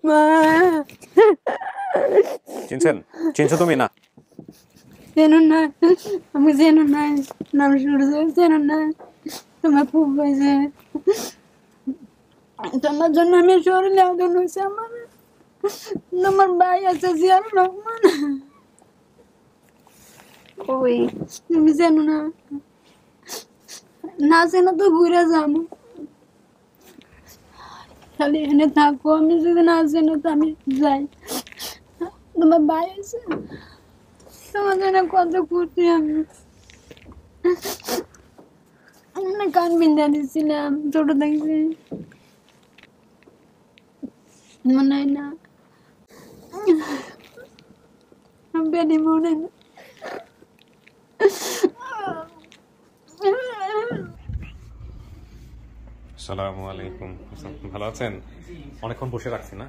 মা চিনছো তুমি না? চেনো না, আমি চেনো না, নাম শুনছো চেনো না, তোমার খুব হয়েছে, তোমার জন্য আমি শহরে লেওয়া হয়েছে। আমার তোমার ভাই আছে জিয়াউর রহমান, ওই তুমি চেনো না, না চেনো তো ঘুরে যাবো, খালি এখানে থাকো, আমি যদি না চেনো তো আমি যাই। তোমার ভাই আছে, তোমার জন্য কত খুশি আমি, আমি কান বিন্দা দিচ্ছিলাম ছোট থাকতে, মনে হয় না বেনি মনে না। আসসালামু আলাইকুম। ভালো আছেন? অনেকক্ষণ বসে রাখছি না,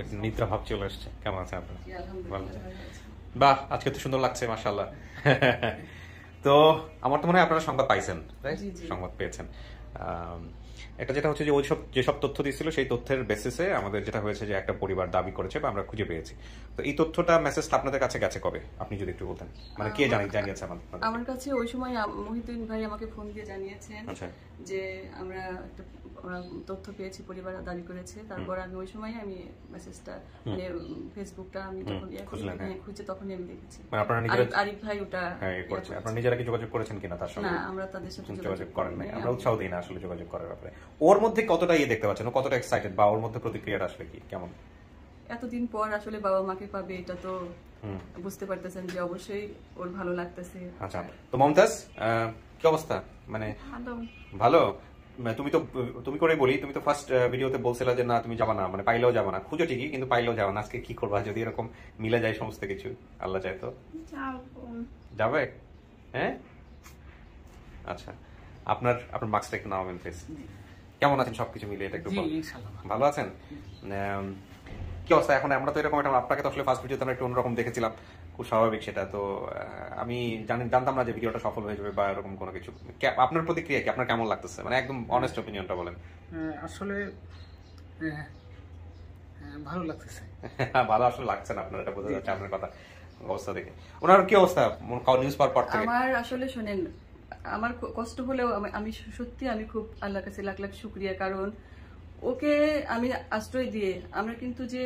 একটু নিদ্রা ভাব চলে আসছে। কেমন আছেন আপনার? ভালো আছেন? বাহ, আজকে তো সুন্দর লাগছে মাশাআল্লাহ। তো আমার তো মনে হয় আপনারা সংবাদ পাইছেন, সংবাদ পেয়েছেন। এটা যেটা হচ্ছে যে ওইসব যেসব তথ্য দিচ্ছিল সেই তথ্যের বেসিসে আমাদের যেটা হয়েছে যে একটা পরিবার দাবি করেছে বা আমরা খুঁজে পেয়েছি। তো এই তথ্যটা মেসেজটা আপনাদের কাছে গেছে কবে, আপনি যদি একটু বলতেন, মানে কে জানিয়েছে আমার কাছে ওই সময় মহিউদ্দিন ভাই আমাকে ফোন দিয়ে জানিয়েছেন যে আমরা একটা তথ্য পেয়েছি, পরিবার দাবি করেছে। তারপর আমি ওই সময় আমি মেসেজটা মানে ফেসবুকটা আমি যখন খুঁজে তখনই আমি দেখেছি। আরিফ ভাই ওটা করছে। আপনারা নিজেরা কি যোগাযোগ করেছেন কিনা তার সঙ্গে? না, আমরা তাদের সাথে যোগাযোগ করেন নাই। আমরা উৎসাহ দিই না আসলে যোগাযোগ করার ব্যাপারে। ওর মধ্যে কতটা দেখতে পাচ্ছেন, ও কতটা এক্সাইটেড বা ওর মধ্যে প্রতিক্রিয়াটা আসলে কি কেমন? এতদিন পর আসলে বাবা মাকে পাবে, এটা তো বুঝতে পারতেছেন যে অবশ্যই ওর ভালো লাগতেছে। আচ্ছা, তো মমতাজ কি অবস্থা? মানে ভালো। তুমি করে বলি, তুমি তো ফার্স্ট ভিডিওতে বলছিলা যে না তুমি যাবা না, মানে পাইলেও যাবা না, খুঁজো ঠিকই কিন্তু পাইলেও যাবা না। আজকে কি করবা যদি এরকম মিলে যায় সমস্ত কিছু? আল্লাহ চায় তো যাবে। হ্যাঁ, আচ্ছা, আপনার মার্কসটা একটু নামাবেন প্লিজ। কেমন আছেন সবকিছু মিলে? এটা একটু ভালো আছেন? কি অবস্থা এখন? আমরা তো এরকম আপনাকে তো আসলে ফার্স্ট ভিডিওতে আমরা একটু অন্যরকম দেখেছিলাম, খুব স্বাভাবিক সেটা। তো আমি জানতাম না যে ভিডিওটা সফল হয়ে যাবে বা এরকম কোনো কিছু। আপনার প্রতিক্রিয়া কি? আপনার কেমন লাগতেছে? মানে একদম অনেস্ট অপিনিয়নটা বলেন। আসলে ভালো লাগতেছে। ভালো আসলে লাগছে না আপনার, এটা বোঝা যাচ্ছে আপনার কথা অবস্থা দেখে। ওনার কি অবস্থা নিউজ পাওয়ার পর থেকে? আমার আসলে শোনেন, আমার কষ্ট হলেও আমি সত্যি আমি খুব আল্লাহর কাছে লাখ লাখ শুকরিয়া, কারণ ওকে আমি আশ্রয় দিয়ে আমরা কিন্তু যে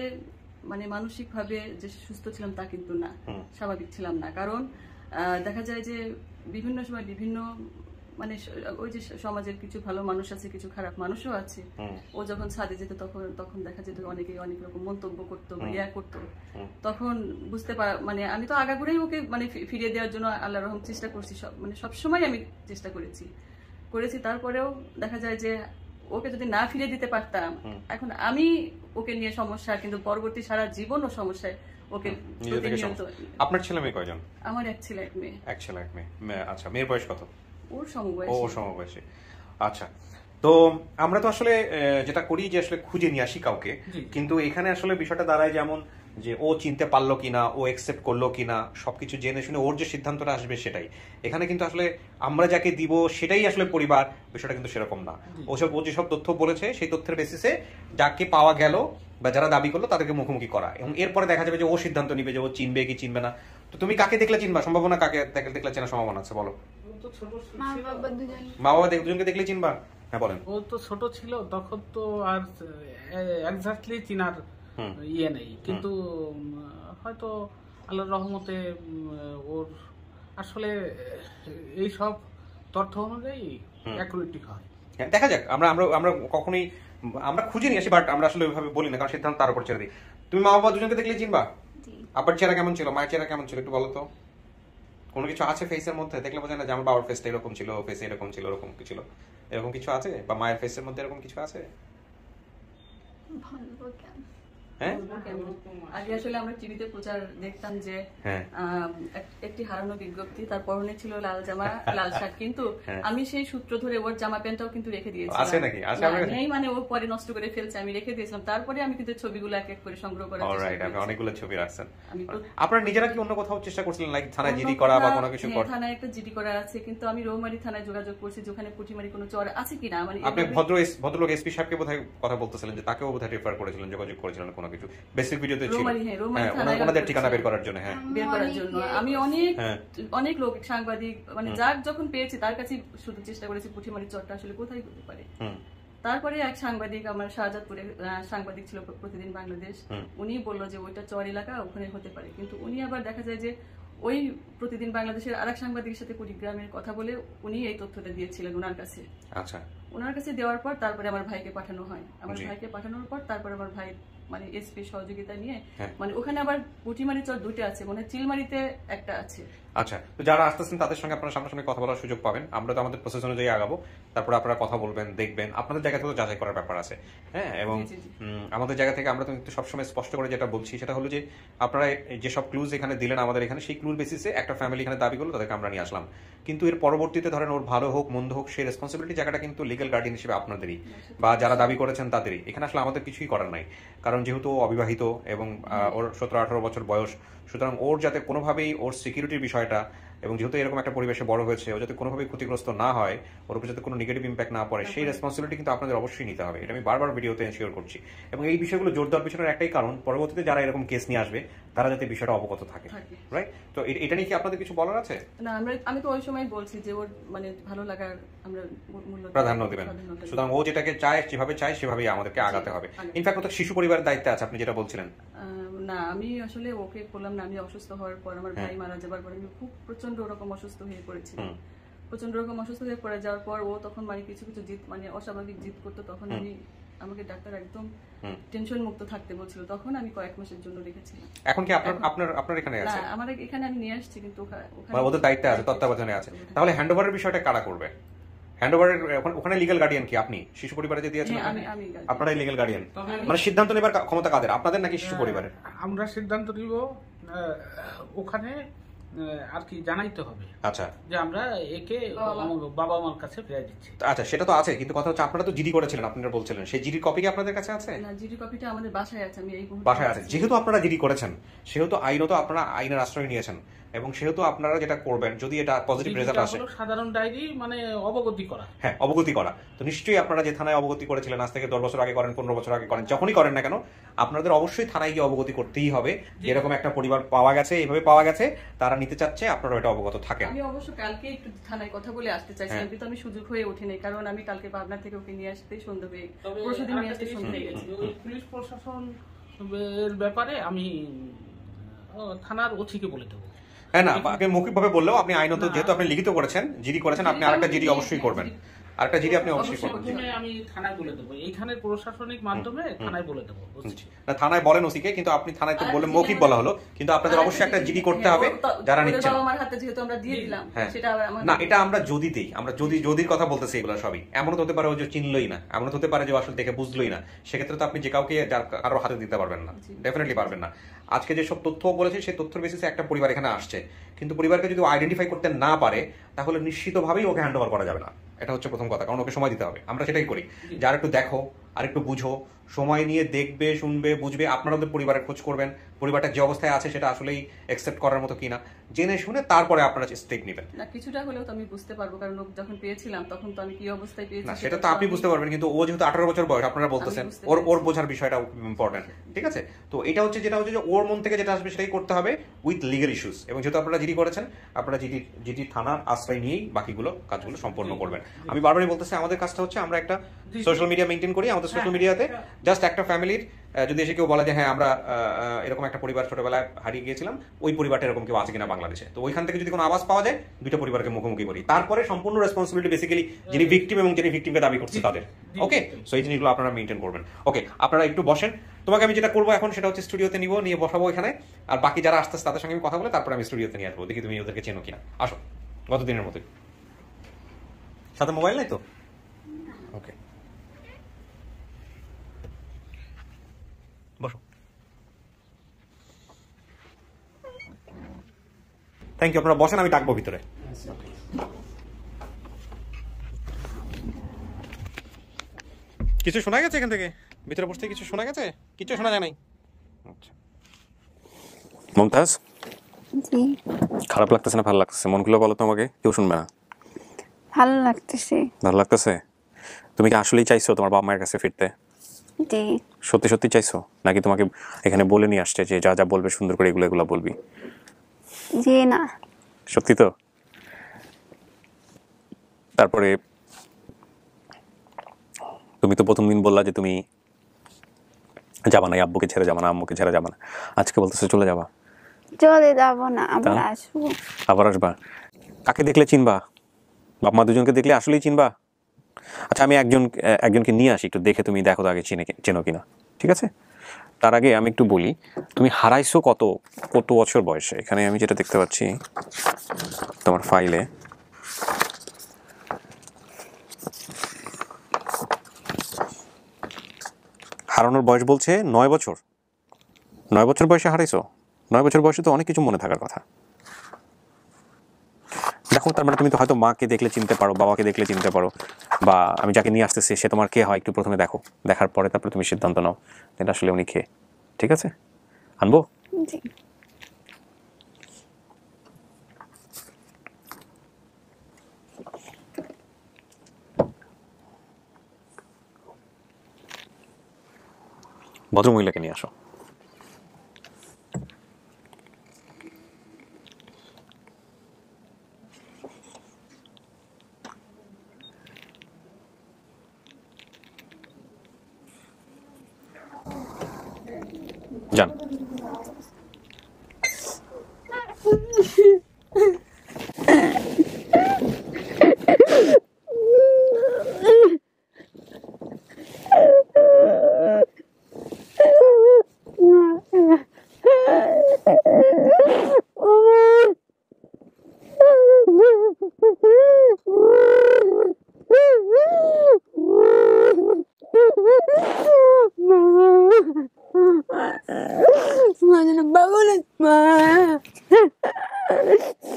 মানে মানসিক ভাবে যে সুস্থ ছিলাম তা কিন্তু না, স্বাভাবিক ছিলাম না। কারণ দেখা যায় যে বিভিন্ন সময় বিভিন্ন মানে ওই যে সমাজের কিছু ভালো মানুষ আছে, কিছু খারাপ মানুষও আছে। ও যখন ছাদে যেত তখন দেখা যেত অনেকেই অনেক রকম মন্তব্য করতো, ইয়া করতো। তখন বুঝতে মানে আমি তো আগাগোড়াই ওকে মানে ফিরিয়ে দেওয়ার জন্য আল্লাহর রহম চেষ্টা করছি, মানে সবসময় আমি চেষ্টা করেছি। তারপরেও দেখা যায় যে ওকে যদি না ফিরে দিতে পারতাম, এখন আমি ওকে নিয়ে সমস্যা, কিন্তু পরবর্তী সারা জীবনও সমস্যায় ওকে। আপনার ছেলে মেয়ে কয়জন? আমার এক ছেলে এক মেয়ে। এক ছেলে এক মেয়ে। আচ্ছা, মেয়ের বয়স কত? ওর সমবয়সী। ও সমবয়সী। আচ্ছা, তো আমরা তো আসলে যেটা করি যে আসলে খুঁজে নিয়ে আসি কাউকে, কিন্তু এখানে আসলে বিষয়টা দাঁড়ায় যেমন যে ও চিনতে পারলো কিনা, ও একসেপ্ট করলো কিনা, সবকিছু জেনে শুনে ওর যে সিদ্ধান্তটা আসবে সেটাই। এখানে কিন্তু আসলে আমরা যাকে দিব সেটাই আসলে পরিবার, বিষয়টা কিন্তু সেরকম না। ও যেসব তথ্য বলেছে সেই তথ্যের বেসিসে যাকে পাওয়া গেল বা যারা দাবি করলো তাদেরকে মুখোমুখি করা, এবং এরপরে দেখা যাবে যে ও সিদ্ধান্ত নিবে যে ও চিনবে কি চিনবে না। তো তুমি কাকে দেখলে চিনবা? সম্ভাবনা কাকে দেখলে চেনার সম্ভাবনা আছে বলো? মা বাবা দুজনকে দেখলে চিনবা? হ্যাঁ বলেন। ও তো ছোট ছিল তখন, তো আর এক্স্যাক্টলি চিনার ইয়ে নেই, কিন্তু হয়তো আল্লাহর রহমতে ওর আসলে এই সব তথ্য অনুযায়ী অ্যাকুরেট হয়। দেখা যাক, আমরা কখনোই আমরা খুঁজে নিয়ে আসি, বাট আমরা আসলে ওইভাবে বলি না, কারণ সিদ্ধান্ত তার উপর ছেড়ে দিই। তুমি মা বাবা দুজনকে দেখলে চিনবা? আব্বার চেহারা কেমন ছিল, মায়ের চেহারা কেমন ছিল একটু বলো তো। কোনো কিছু আছে ফেসের মধ্যে দেখলে বোঝা না যে আমার বাবার ফেসটা এরকম ছিল, ফেসে এরকম ছিল, এরকম কি ছিল, এরকম কিছু আছে? বা মায়ের ফেসের মধ্যে এরকম কিছু আছে? আগে আসলে আমরা টিভিতে প্রচার দেখতাম যে একটি হারানো বিজ্ঞপ্তি, তার পরনে ছিল লাল জামা লাল শার্ট, কিন্তু আমি সেই সূত্র ধরে ওর জামা প্যান্টটাও কিন্তু রেখে দিয়েছিলাম। নেই মানে ও পরে নষ্ট করে ফেলছে, আমি রেখে দিয়েছিলাম। তারপরে আমি কিন্তু ছবিগুলো এক এক করে সংগ্রহ করার চেষ্টা করেছি। অনেকগুলো ছবি রাখছেন আপনারা নিজেরা? কি অন্য কোথাও চেষ্টা করছিলেন, লাইক থানায় জিডি করা বা কোনো কিছু? থানায় একটা জিডি করা আছে, কিন্তু আমি রৌমারী থানায় যোগাযোগ করছি যে ওখানে পুঁটিমারি কোনো চর আছে কিনা। মানে আপনি ভদ্রলোক এসপি সাহেবকে বোধহয় কথা বলতেছিলেন যে তাকেও বোধহয় রেফার করেছিলেন, যোগাযোগ করেছিলেন কোনো কিছু বেসিক ভিডিওতে ছিল রোমানি ওনাদের ঠিকানা বের করার জন্য বের করার জন্য আমি অনেক লোক সাংবাদিক মানে যার যখন পেয়েছি তার কাছে শুধু চেষ্টা করেছি পুঁটিমারি চরটা আসলে কোথায় হতে পারে। তারপরে এক সাংবাদিক, আমার শাহজাদপুরে সাংবাদিক ছিল প্রতিদিন বাংলাদেশ, উনি বললো যে ওইটা চর এলাকা, ওখানে হতে পারে। কিন্তু উনি আবার দেখা যায় যে ওই প্রতিদিন বাংলাদেশের আরেক সাংবাদিকের সাথে কুড়িগ্রামের কথা বলে উনি এই তথ্যটা দিয়েছিলেন ওনার কাছে। আচ্ছা, ওনার কাছে দেওয়ার পর তারপরে আমার ভাইকে পাঠানো হয়। আমার ভাইকে পাঠানোর পর তারপরে আমার ভাই মানে এসপি সহযোগিতা নিয়ে মানে ওখানে আবার পুঁটিমারি চর দুটো আছে, মানে চিলমারিতে একটা আছে। আচ্ছা, তো যারা আসতেছেন তাদের সঙ্গে আপনারা সামনাসামনি কথা বলার সুযোগ পাবেন। আমরা তো আমাদের প্রসেস অনুযায়ী আগাবো, তারপরে আপনারা কথা বলবেন, দেখবেন, আপনাদের জায়গা থেকে যাচাই করার ব্যাপার আছে। হ্যাঁ, এবং আমাদের জায়গা থেকে আমরা তো সবসময় স্পষ্ট করে যেটা বলছি সেটা হলো যে আপনারা যেসব ক্লুজ এখানে দিলেন আমাদের এখানে, সেই ক্লুর বেসিসে একটা ফ্যামিলি এখানে দাবি করলো, তাদেরকে আমরা নিয়ে আসলাম। কিন্তু এর পরবর্তীতে ধরেন ওর ভালো হোক মন্দ হোক, সেই রেসপন্সিবিলিটি জায়গাটা কিন্তু লিগ্যাল গার্ডিয়ান হিসেবে আপনাদেরই বা যারা দাবি করেছেন তাদেরই। এখানে আসলে আমাদের কিছুই করার নাই, কারণ যেহেতু অবিবাহিত এবং ওর 17-18 বছর বয়স, সুতরাং ওর যাতে কোনোভাবেই ওর সিকিউরিটির বিষয়টা, এবং যেহেতু এরকম একটা পরিবেশে বড় হয়েছে, ও যাতে কোনোভাবেই ক্ষতিগ্রস্ত না হয়, ওর উপর যাতে কোনো নেগেটিভ ইম্প্যাক্ট না পড়ে, সেই রেসপন্সিবিলিটি কিন্তু আপনাদের অবশ্যই নিতে হবে। এটা আমি বারবার ভিডিওতে এনশিওর করছি। এবং এই বিষয়গুলো জোর দেওয়ার পিছনের একটাই কারণ, পরবর্তীতে যারা এরকম কেস নিয়ে আসবে তারা যাতে বিষয়টা অবগত থাকে, রাইট? তো এটা নিয়ে কি আপনাদের কিছু বলার আছে? না, আমি তো ওই সময় বলছি যে ওর মানে ভালো লাগার আমরা প্রাধান্য দিবেন। সুতরাং ও যেটাকে চায়, যেভাবে চায় সেভাবেই আমাদেরকে আগাতে হবে। ইনফ্যাক্ট ও তো শিশু পরিবারের দায়িত্বে আছে, আপনি যেটা বলছিলেন। না, আমি আসলে ওকে বললাম না, আমি অসুস্থ হওয়ার পর, আমার ভাই মারা যাবার পর আমি খুব প্রচন্ড রকম অসুস্থ হয়ে পড়েছি। প্রচন্ড রকম অসুস্থ হয়ে পড়ে যাওয়ার পর ও তখন মানে কিছু কিছু জিদ, মানে অস্বাভাবিক জিদ করতো। তখন আমাকে ডাক্তার একদম টেনশন মুক্ত থাকতে বলছিল, তখন আমি কয়েক মাসের জন্য রেখেছিলাম। এখন কি আপনার এখানে আছে? না, আমার এখানে আমি নিয়ে আসছি, কিন্তু ওখানে ওদের দায়িত্বে আছে, তত্ত্বাবধানে আছে। তাহলে হ্যান্ডওভারের বিষয়টা কারা করবে? হ্যান্ডওভারের ওখানে লিগ্যাল গার্ডিয়ান কি আপনি? শিশু পরিবারে যে দিয়েছেন আপনারাই লিগ্যাল গার্ডিয়ান, মানে সিদ্ধান্ত নেবার ক্ষমতা কাদের, আপনাদের নাকি শিশু পরিবারের? আমরা সিদ্ধান্ত নিব ওখানে আর কি জানাইতে হবে। আচ্ছা, যে আমরা একে বাবা মার কাছে ফিরিয়ে দিচ্ছি। আচ্ছা, সেটা তো আছে, কিন্তু কথা হচ্ছে আপনারা তো জিডি করেছিলেন, আপনারা বলছিলেন সেই জিডির কপি কি আপনাদের কাছে আছে? না, জিডি কপিটা আমাদের বাসায় আছে। আমি এই বাসায় আছে। যেহেতু আপনারা জিডি করেছেন, সেহেতু আইনত আপনারা আইনের আশ্রয় নিয়েছেন, এবং সেহেতু আপনারা যেটা করবেন, যদি এটা পজিটিভ রেজাল্ট আসে, সাধারণ ডায়েরি মানে অবগতি করা। হ্যাঁ, অবগতি করা। তো নিশ্চয়ই আপনারা যে থানায় অবগতি করেছিলেন, আজ থেকে 10 বছর আগে করেন, 15 বছর আগে করেন, যখনই করেন না কেন, আপনাদের অবশ্যই থানায় গিয়ে অবগতি করতেই হবে। এরকম একটা পরিবার পাওয়া গেছে, এইভাবে পাওয়া গেছে, তারা নিতে চাচ্ছে, আপনারা এটা অবগত থাকেন। আমি অবশ্য কালকে একটু থানায় কথা বলে আসতে চাইছিলাম, কিন্তু আমি সুযোগ হয়ে ওঠেনি, কারণ আমি কালকে পাবনা থেকে ওকে নিয়ে আসতে সন্ধ্যা হয়ে, পরশুদিন নিয়ে আসতে সন্ধ্যা হয়ে গেছে। পুলিশ প্রশাসন এর ব্যাপারে আমি থানার ওসিকে বলে দেবো। হ্যাঁ, না, আপনি মৌখিকভাবে বললেও আপনি আইনত, যেহেতু আপনি লিখিত করেছেন, জিডি করেছেন, আপনি আরেকটা জিডি অবশ্যই করবেন। আরেকটা জিডি আপনি অবশ্যই করবেন। আমি থানায় বলে দেবো, এইখানে প্রশাসনিক মাধ্যমে থানায় বলে দেবো। না, থানায় বলেন ওসিকে, কিন্তু আপনি থানায় তো বলে মৌখিক বলা হলো, কিন্তু আপনাদের অবশ্যই একটা জিডি করতে হবে যারা নিচ্ছেন। আমার হাতে যেহেতু আমরা দিয়ে দিলাম, সেটা না, এটা আমরা যদি দেই, আমরা যদির কথা বলতেছি, এগুলো সবই এমন হতে পারে ও যে চিনলই না, এমন হতে পারে যে আসলে দেখে বুঝলই না, সেক্ষেত্রে তো আপনি যে কাউকে কারোর হাতে দিতে পারবেন না, ডেফিনেটলি পারবেন না। আজকে যেসব তথ্য বলেছি সেই তথ্যের বেসিসে একটা পরিবার এখানে আসছে, কিন্তু পরিবারকে যদি আইডেন্টিফাই করতে না পারে, তাহলে নিশ্চিতভাবেই ওকে হ্যান্ড ওভার করা যাবে না। এটা হচ্ছে প্রথম কথা, কারণ ওকে সময় দিতে হবে। আমরা সেটাই করি, যার একটু দেখো আর একটু বুঝো, সময় নিয়ে দেখবে, শুনবে, বুঝবে, আপনারা ওদের পরিবারের খোঁজ করবেন, পরিবারটা যে অবস্থায় আছে সেটা আসলেই অ্যাকসেপ্ট করার মতো কিনা জেনে শুনে তারপরে আপনারা স্টেপ নেবেন। না, কিছুটা হলেও তো আমি বুঝতে পারবো, কারণ যখন পেয়েছিলাম তখন তো আমি কি অবস্থায় পেয়েছি না, সেটা তো আপনি বুঝতে পারবেন, কিন্তু ও যেহেতু 18 বছর বয়স, আপনারা বলতেছেন, ওর বোঝার বিষয়টা ইম্পর্টেন্ট, ঠিক আছে? তো এটা হচ্ছে যেটা হচ্ছে যে ওর মন থেকে যেটা আসবে সেটাই করতে হবে উইথ লিগ্যাল ইস্যুস। এবং যেহেতু আপনারা জিডি করেছেন, আপনারা জিডি থানার আশ্রয় নিয়েই বাকিগুলো কাজগুলো সম্পন্ন করবেন। আমি বারবারই বলতেছি, আমাদের কাজটা হচ্ছে আমরা একটা সোশ্যাল মিডিয়া মেইনটেইন করি। আমাদের সোশ্যাল মিডিয়াতে জাস্ট একটা ফ্যামিলির যদি এসে কেউ বলে যে হ্যাঁ আমরা এরকম একটা পরিবার ছোটবেলায় হারিয়ে গিয়েছিলাম, ওই পরিবারটা এরকম কেউ আছে কিনা বাংলাদেশে, তো ওইখান থেকে যদি কোনো আওয়াজ পাওয়া যায়, দুইটা পরিবারকে মুখোমুখি করি, তারপরে সম্পূর্ণ রেসপন্সিবিলিটি বেসিক্যালি যিনি ভিকটিম এবং যিনি ভিকটিমকে দাবি করছে তাদের। ওকে, সো এই জিনিসগুলো আপনারা মেইনটেইন করবেন। ওকে, আপনারা একটু বসেন। তোমাকে আমি যেটা করবো এখন সেটা হচ্ছে স্টুডিওতে নিয়ে বসাবো এখানে, আর বাকি যারা আসতেছে তাদের সঙ্গে আমি কথা বলে তারপরে আমি স্টুডিওতে নিয়ে আসবো, দেখি তুমি ওদেরকে চেনো কিনা। আসো, গতদিনের মতোই। সাথে মোবাইল নাই তো? ওকে, বসো। থ্যাংক ইউ, আপনারা বসেন, আমি ডাকবো ভিতরে। কিছু শোনা গেছে এখান থেকে? ভিতরে বসতে কিছু শোনা গেছে? কিছু শোনা যায় নাই? আচ্ছা, মুমতাজ, জি। খারাপ লাগতেছে না ভালো লাগতেছে? মন খুলে বলো, তোমাকে কেউ শুনবে না। ভালো লাগতেছে। ভালো লাগতেছে? তুমি কি আসলেই চাইছো তোমার বাবা মায়ের কাছে ফিরতে? জি সত্যি সত্যি চাইছো নাকি তোমাকে এখানে বলে নিয়ে আসছে যে যা যা বলবে সুন্দর করে এগুলো এগুলো বলবি? জি না সত্যি তো? তারপরে তুমি তো প্রথম দিন বললা যে তুমি যাবা না, আব্বুকে ছেড়ে যাবা না, আম্মুকে ছেড়ে যাবা না, আজকে বলতেছো চলে যাবা। চলে যাব না, আবার আসবো। আবার আসবা? কাকে দেখলে চিনবা? বাপ মা দুজনকে দেখলে আসলেই চিনবা? আচ্ছা আমি একজনকে নিয়ে আসি, একটু দেখে তুমি দেখো তো আগে চেনো কিনা, ঠিক আছে? তার আগে আমি একটু বলি, তুমি হারাইছো কত কত বছর বয়সে? এখানে আমি যেটা দেখতে পাচ্ছি তোমার ফাইলে, হারানোর বয়স বলছে 9 বছর। 9 বছর বয়সে হারাইছো? 9 বছর বয়সে তো অনেক কিছু মনে থাকার কথা। দেখো তার মানে তুমি তো হয়তো মাকে দেখলে চিনতে পারো, বাবাকে দেখলে চিনতে পারো, বা আমি যাকে নিয়ে আসতেছি সে তোমার কে হয় একটু প্রথমে দেখো, দেখার পরে তারপরে তুমি সিদ্ধান্ত নাও এটা আসলে উনি কে। ঠিক আছে, আনবো? জি ভদ্রমহিলাকে নিয়ে আসো। যান।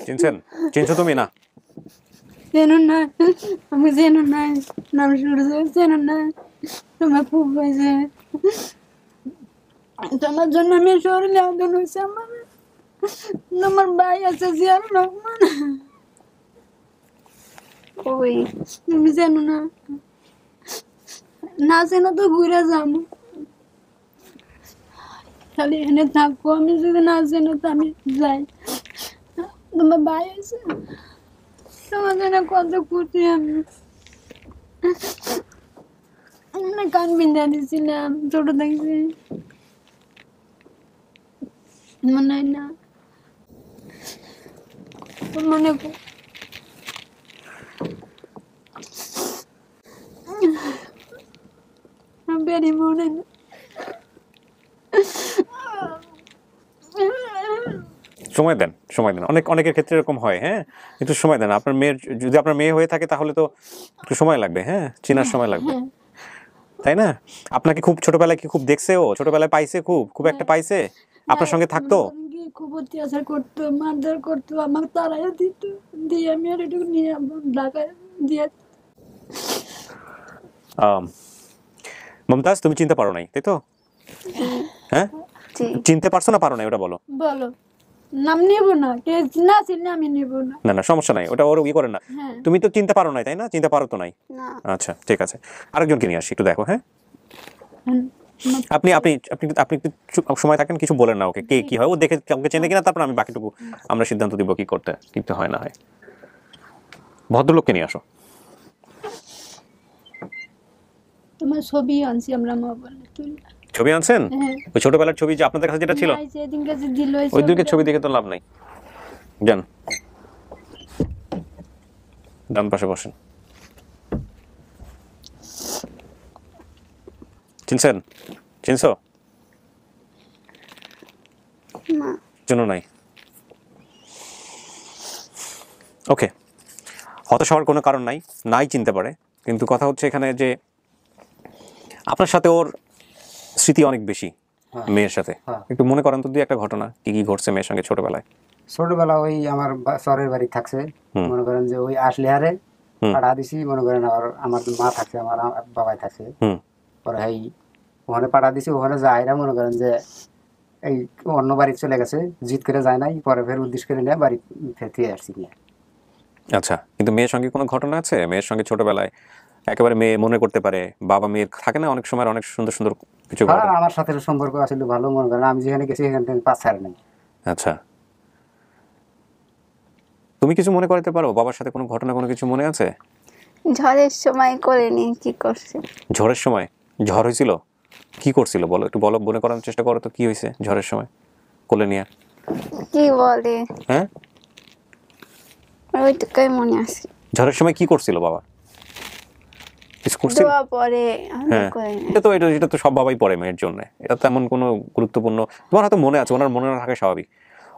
চিনছেন? চিনছো তুমি না? চেনো না, আমি চেনো না, নাম শুনছো চেনো না, তোমার খুব হয়েছে, তোমার জন্য আমি শরীরে আদন হয়েছে আমার। তোমার ভাই আছে জিয়ার রহমান, ওই তুমি চেনো না? না চেনো তো ঘুরে যাবো, খালি এনে থাকবো। আমি যদি না চেনো তো আমি যাই। তোমার ভাই আছে, তোমার জন্য কত খুশি আমি। কান বিন্ধা দিছিলাম ছোট থাকতে, মনে হয় না? মনে বেরি মনে না। সময় দেন, সময় দেন। অনেকের ক্ষেত্রে এরকম হয়, হ্যাঁ, একটু সময় দেন। আপনার মেয়ের, যদি আপনার মেয়ে হয়ে থাকে তাহলে তো একটু সময় লাগবে, হ্যাঁ, চেনার সময় লাগবে, তাই না? আপনাকে খুব ছোটবেলায় কি খুব দেখছে, ও ছোটবেলায় পাইছে, খুব একটা পাইছে, আপনার সঙ্গে থাকতো? খুব অত্যাচার করতো, মারধর করতো, আমাকে তাড়াইয়া দিত, দিয়ে আমি আর এটুকু নিয়ে ঢাকায় দিয়ে। মমতাজ, তুমি চিনতে পারো নাই, তাই তো? হ্যাঁ, জি চিনতে পারছো না পারো নাই ওটা বলো। বলো, নাম নেবো না, কে না চিনলে আমি নেবো না। না না, সমস্যা নাই, ওটা ওর ইয়ে করে না। হ্যাঁ। তুমি তো চিনতে পারো নাই, তাই না? চিনতে পারো তো নাই? না আচ্ছা ঠিক আছে, আরেকজনকে নিয়ে আসি, একটু দেখো। হ্যাঁ, আপনি আপনি আপনি আপনি একটু সময় থাকেন, কিছু বলেন না ওকে, কে কি হয়, ও দেখে আমাকে চেনে কিনা, তারপর আমি বাকিটুকু আমরা সিদ্ধান্ত দিব কি করতে হয় না হয়। ভদ্রলোককে নিয়ে আসো। তোমার ছবি আনছি আমরা মোবাইলে তুলে। ছবি আনছেন? হ্যাঁ। ওই ছোটবেলার ছবি যে আপনাদের কাছে যেটা ছিল, নাই, সেদিন কাছে দিল ওই দুইকে ছবি দেখে তো লাভ নাই। যান, ডান পাশে বসেন। চিনছো? না জন্য নাই। ওকে, হতাশ হওয়ার কোনো কারণ নাই চিনতে পারে, কিন্তু কথা হচ্ছে এখানে যে আপনার সাথে ওর স্মৃতি অনেক বেশি মেয়ের সাথে। একটু মনে করেন তো দুই একটা ঘটনা, কি ঘটছে মেয়ের সঙ্গে ছোটবেলায়? ছোটবেলা ওই আমার সরের বাড়ি থাকছে, মনে করেন যে ওই আসলিহারে পাঠা দিছি, মনে করেন আমার মা থাকছে, আমার বাবাই থাকছে, পরে এই ওখানে পাঠা দিছি, ওখানে যাইরা মনে করেন যে এই অন্য বাড়ি চলে গেছে, জিত করে যায় নাই, পরে ফের উদ্দেশ্য করে নিয়ে বাড়ি ফিরে আসছি নিয়ে। আচ্ছা, কিন্তু মেয়ের সঙ্গে কোনো ঘটনা আছে? মেয়ের সঙ্গে ছোটবেলায় একেবারে মেয়ে মনে করতে পারে, বাবা মেয়ের থাকে না অনেক সময় অনেক সুন্দর সুন্দর কিছু হ্যাঁ, ঘটে। আমার সাথে সম্পর্ক আসলে ভালো, মনে করেন আমি যেখানে গেছি এখান থেকে পাঁচ ছাড় নাই। আচ্ছা, তুমি কিছু মনে করতে পারো বাবার সাথে কোনো ঘটনা কোনো কিছু মনে আছে? ঝড়ের সময় করে নিয়ে কি করছে? ঝড়ের সময় ঝড় হয়েছিল, কি করছিল বলো, একটু বলো, মনে করার চেষ্টা করো তো কি হয়েছে ঝড়ের সময় কোলে নিয়ে? কি বলে হ্যাঁ, ওইটুকুই মনে আছে। ঝড়ের সময় কি করছিল বাবা? কিছু করছিল? দোয়া পরে হ্যাঁ, এটা তো সব বাবাই পড়ে মেয়ের জন্য, এটা তেমন কোনো গুরুত্বপূর্ণ, তোমার হয়তো মনে আছে, ওনার মনে না থাকে স্বাভাবিক।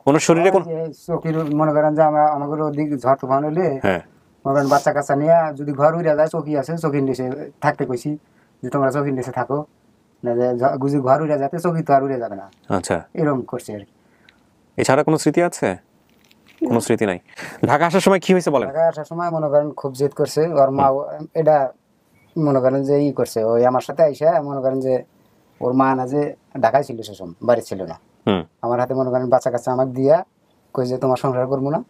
ওনার শরীরে কোন চোখের মনে করেন যে আমাদের ওদিক ঝড় তুফান হলে হ্যাঁ মনে করেন বাচ্চা কাচ্চা নিয়ে যদি ঘর উড়ে যায়, চকি আছে চকির নিচে থাকতে কইছি যে তোমরা চকির নিচে থাকো, না যে যদি ঘর উড়ে যাতে চকি তো আর উড়ে যাবে না, আচ্ছা, এরকম করছে আর কি। এছাড়া কোনো স্মৃতি আছে? কোনো স্মৃতি নাই। ঢাকা আসার সময় কি হয়েছে বলেন? ঢাকায় আসার সময় মনে করেন খুব জেদ করছে, ওর মা এটা মনে করেন যে ই করছে, ওই আমার সাথে আইসা মনে করেন যে ওর মা না যে ঢাকায় ছিল, সে সময় বাড়ি ছিল না, আমার হাতে মনে করেন বাচ্চা কাচ্চা আমাকে দিয়া কই যে তোমার সংসার করবো না,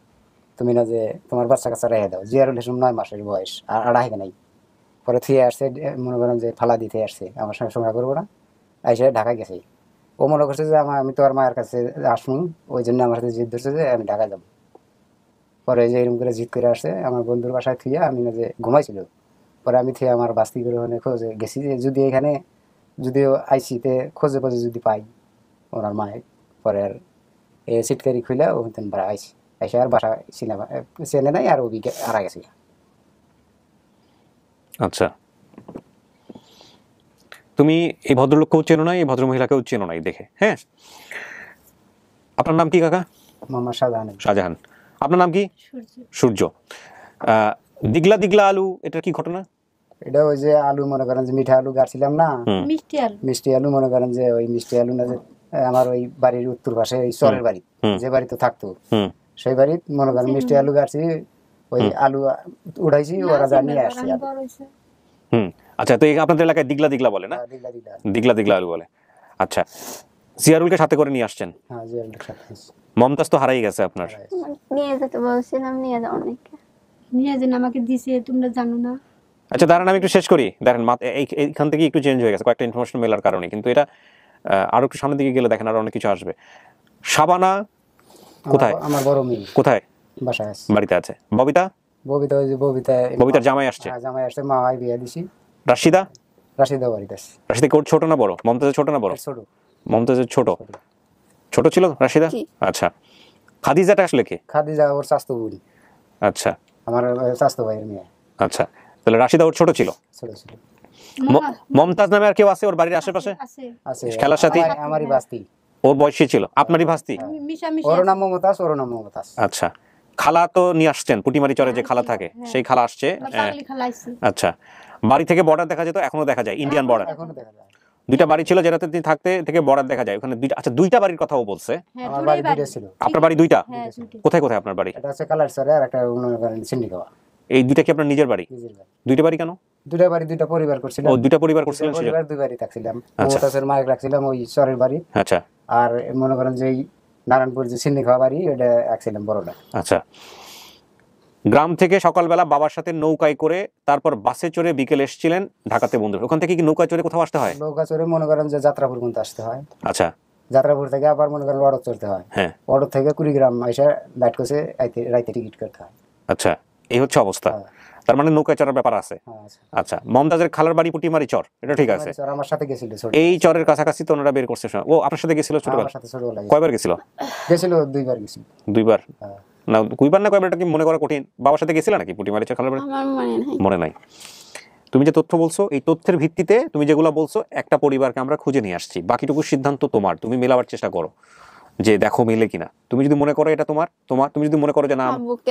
তুমি না যে তোমার বাচ্চা কাচ্চা রেখে দাও। জিয়ারুল ইসলাম 9 মাসের বয়স, আর আড়াই নাই, পরে থিয়ে আসছে মনে করেন যে ফালা দিতে আসছে, আমার সঙ্গে সংসার করবো না, আইসা ঢাকায় গেছে। ও মনে করছে যে আমি তো আর মায়ের কাছে আসুন, ওই জন্য আমার হাতে জিদ ধরছে যে আমি ঢাকায় যাবো। পরে যে এরকম করে জিদ করে আসছে আমার বন্ধুর বাসায় থুয়ে, আমি না যে ঘুমাইছিল, পরে আমি থুয়ে আমার বাস্তি করে ওখানে খোঁজে গেছি যে যদি এখানে যদিও আইসিতে খোঁজে খোঁজে যদি পাই ওনার মায়ের, পরে আর এ সিটকারি খুলে ওখান আইসি আইসা আর বাসা সিনেমা চেনে নাই, আর ওদিকে আড়া গেছি। আচ্ছা, তুমি এই ভদ্রলোককেও চেনো নাই, এই ভদ্রমহিলাকেও চেনো নাই দেখে। হ্যাঁ, আপনার নাম কি কাকা? মোহাম্মদ শাহজাহান। শাহজাহান। আপনার নাম কি? সূর্য। দিগলা দিগলা আলু, এটা কি ঘটনা? এটা ওই যে আলু মনে করেন যে মিঠা আলু গাড়ছিলাম না, মিষ্টি আলু মনে করেন যে ওই মিষ্টি আলু না যে আমার ওই বাড়ির উত্তর পাশে ওই চরের বাড়ি, যে বাড়িতে থাকতো সেই বাড়ি মনে করেন মিষ্টি আলু গাড়ছি, ওই আলু উঠাইছি, ওরা যা নিয়ে আসছে। আচ্ছা, তো আপনাদের এলাকায় দিগলা দিগলা বলে না? দিগলা দিগলা আলু বলে। আচ্ছা, জিয়ারুলকে সাথে করে নিয়ে আসছেন? হ্যাঁ, জিয়ারুলকে সাথে। মমতাজ তো হারাই গেছে আপনার। নিয়ে যেতে বলছিলাম, নিয়ে যাও অনেকে, নিয়ে যেন আমাকে দিছে, তোমরা জানো না। আচ্ছা দাঁড়ান, আমি একটু শেষ করি। দেখেন এইখান থেকে একটু চেঞ্জ হয়ে গেছে কয়েকটা ইনফরমেশন মেলার কারণে, কিন্তু এটা আরো একটু সামনের দিকে গেলে দেখেন আরো অনেক কিছু আসবে। শাবানা কোথায়? আমার বড় মেয়ে কোথায়? বাসায় আছে, বাড়িতে আছে। ববিতা? ববিতা ওই যে ববিতার জামাই আসছে। জামাই আসছে, মা ভাই বিয়ে দিছি। রাশিদা? রাশিদা বাড়িতে আছে। রাশিদা কোট ছোট না বড়? মমতাজের ছোট না বড়? ছোট। মমতাজের ছোট। ছোট ছিল রাশিদা? আচ্ছা, খাদিজাটা আসলে কে? খাদিজা ওর চাচতো বোন। আচ্ছা, আমার চাচতো ভাইয়ের মেয়ে। আচ্ছা, তাহলে রাশিদা ওর ছোট ছিল। ছোট ছিল। মমতাজ নামে আর কেউ আছে ওর বাড়ির আশেপাশে? আছে, খেলার সাথী? আমারই বাস্তি। ওর বয়সী ছিল, আপনারই ভাস্তি? ওর নাম মমতাজ, ওর নাম মমতাজ। আচ্ছা, খালা তো নিয়ে আসছেন, পুটিমারি চরে যে খালা থাকে সেই খালা আসছে। আচ্ছা, বাড়ি থেকে বর্ডার দেখা যেত, এখনো দেখা যায় ইন্ডিয়ান বর্ডার? এখনো দেখা যায়। দুইটা বাড়ি ছিল যেটাতে তিনি থাকতে থেকে বর্ডার দেখা যায় ওখানে দুইটা। আচ্ছা, দুইটা বাড়ির কথাও বলছে। আমার বাড়ি দুইটা ছিল। আপনার বাড়ি দুইটা? কোথায় কোথায় আপনার বাড়ি? এটা আছে কালারচরে, আর একটা সিন্ডিকাওয়া। এই দুইটা কি আপনার নিজের বাড়ি? নিজের বাড়ি। দুইটা বাড়ি কেন? দুইটা বাড়ি, দুইটা পরিবার করছিলাম। ও, দুইটা পরিবার করছিলেন সেটা? পরিবার দুই বাড়ি থাকছিলাম। মমতাজের মায়ের রাখছিলাম ওই চরের বাড়ি। আচ্ছা, আর মনে করেন যে নারায়ণপুর যে সিন্ডিকাওয়া বাড়ি, ওটা রাখছিলাম বড়টা। আচ্ছা, গ্রাম থেকে সকালবেলা বাবার সাথে নৌকায় করে তারপর বাসে চড়ে বিকেল এসেছিলেন ঢাকাতে বন্ধু। ওখান থেকে কি নৌকায় চড়ে কোথাও আসতে হয়? নৌকা চড়ে মনে করেন যে যাত্রাপুর পর্যন্ত আসতে হয়। আচ্ছা, যাত্রাপুর থেকে আবার মনে করেন অটো চড়তে হয়। হ্যাঁ, অটো থেকে কুড়িগ্রাম এসে লাইট করছে, রাইতে টিকিট করতে হয়। আচ্ছা, এই হচ্ছে অবস্থা। তার মানে নৌকায় চড়ার ব্যাপার আছে। আচ্ছা, মমতাজের খালার বাড়ি পুটিমারি চর, এটা ঠিক আছে। আমার সাথে গেছিল, এই চরের কাছাকাছি তো ওনারা বের করছে। ও আপনার সাথে গেছিল ছোটবেলা? কয়বার গেছিল? গেছিল দুইবার গেছিল। দুইবার না, কয়বার না কয়বার, এটা কি মনে করা কঠিন। বাবার সাথে গেছিল নাকি পুটিমারি চর খালার বাড়ি? মনে নাই। তুমি যে তথ্য বলছো, এই তথ্যের ভিত্তিতে তুমি যেগুলো বলছো, একটা পরিবারকে আমরা খুঁজে নিয়ে আসছি, বাকিটুকু সিদ্ধান্ত তোমার। তুমি মেলাবার চেষ্টা করো যে দেখো মিলে কিনা। তুমি যদি মনে করো এটা তোমার, তুমি যদি মনে করো যে না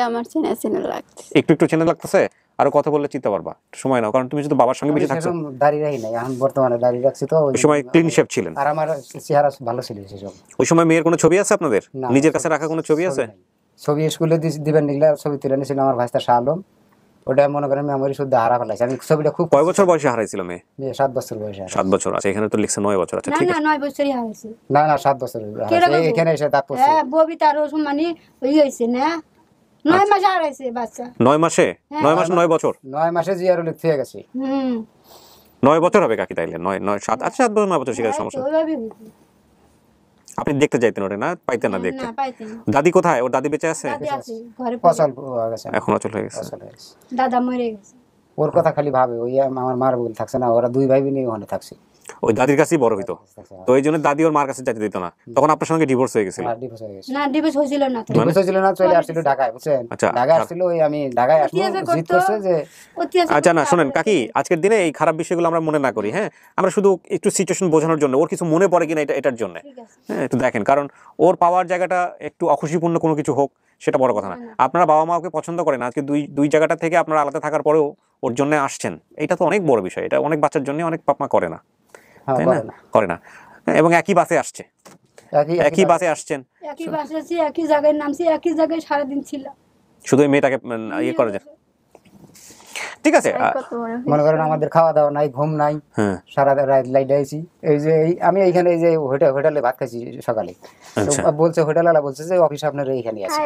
আমার চেনা চেনা লাগছে, একটু একটু চেনা লাগতেছে, আরো কথা বললে চিন্তা পারবা, সময় নাও। কারণ তুমি যদি বাবার সঙ্গে বেশি থাকছো। দাড়ি রাখি নাই, এখন বর্তমানে দাড়ি রাখছি তো। ওই সময় ক্লিন শেভ ছিলেন, আর আমার চেহারা ভালো ছিল সেই সময়। ওই সময় মেয়ের কোনো ছবি আছে আপনাদের নিজের কাছে রাখা? কোনো ছবি আছে? ছবি স্কুলে দিবেন নিগলা ছবি তুলে নিয়েছিল আমার ভাইস্তা শাহ আলম। ওটা মনে করেন মেমোরি শুদ্ধ হারা ফেলাইছে। আমি ছবিটা খুব। কয় বছর বয়সে হারাইছিল মেয়ে? 7 বছর বয়সে। 7 বছর আছে, এখানে তো লিখছে 9 বছর আছে। ঠিক আছে, 9 বছরই হারাইছে। না 7 বছর এখানে এসে দাঁত পড়ছে। হ্যাঁ, ববিতার মানে ওই হইছে না, 9 মাস হারাইছে বাচ্চা। 9 মাসে? 9 মাস 9 বছর? 9 মাসে জিয়ারুল থেকে গেছে। 9 বছর হবে কাকি তাইলে? 9 7 আচ্ছা 7 বছর 9 বছর শিকার সমস্যা। আপনি দেখতে যাইতেন ওরে না? পাইতেন না দেখতে? না পাইতেন। দাদি কোথায়? ওর দাদি বেঁচে আছে? দাদি আছে ঘরে ফসল হয়ে গেছে। এখন অচল হয়ে গেছে। দাদা মরে গেছে। ওর কথা খালি ভাবে, ওই আমার মার বল থাকছে না, ওরা 2 ভাই বোনই ওখানে থাকছে। ওই দাদির কাছেই বড় হইতো, তো এই জন্য দাদি ওর মার কাছে যেতে দিত না। তখন আপনার সঙ্গে ডিভোর্স হয়ে গেছিল? আর ডিভোর্স হয়ে গেছে। না ডিভোর্স হয়েছিল না তো। ডিভোর্স হয়েছিল না, চলে আসছিল ঢাকায়, বুঝছেন? আচ্ছা, ঢাকায় আসছিল, ওই আমি ঢাকায় আসলো, জিদ করছে যে আচ্ছা না শুনেন কাকি, আজকের দিনে এই খারাপ বিষয়গুলো আমরা মনে না করি, হ্যাঁ আমরা শুধু একটু সিচুয়েশন বোঝানোর জন্য, ওর কিছু মনে পড়ে কিনা এটার জন্য, হ্যাঁ একটু দেখেন, কারণ ওর পাওয়ার জায়গাটা একটু অখুশিপূর্ণ কোনো কিছু হোক সেটা বড় কথা না। আপনারা বাবা মা ওকে পছন্দ করেন, আজকে দুই জায়গাটা থেকে আপনারা আলাদা থাকার পরেও ওর জন্য আসছেন, এটা তো অনেক বড় বিষয়। এটা অনেক বাচ্চার জন্য অনেক বাপ মা করে না, তাই না? করে না। এবং একই বাসে আসছে, একই বাসে আসছেন, একই বাসে আছি, একই জায়গায় নামছি, একই জায়গায় সারাদিন ছিলাম, শুধু এই মেয়েটাকে ইয়ে করে যায়। ঠিক আছে, মনে করেন আমাদের খাওয়া দাওয়া নাই, ঘুম নাই, সারা রাত লাইট আইছি। এই যে আমি এইখানে এই যে হোটেলে ভাত খাইছি সকালে, বলছে হোটেলওয়ালা বলছে যে অফিস আপনার এইখানে আছে।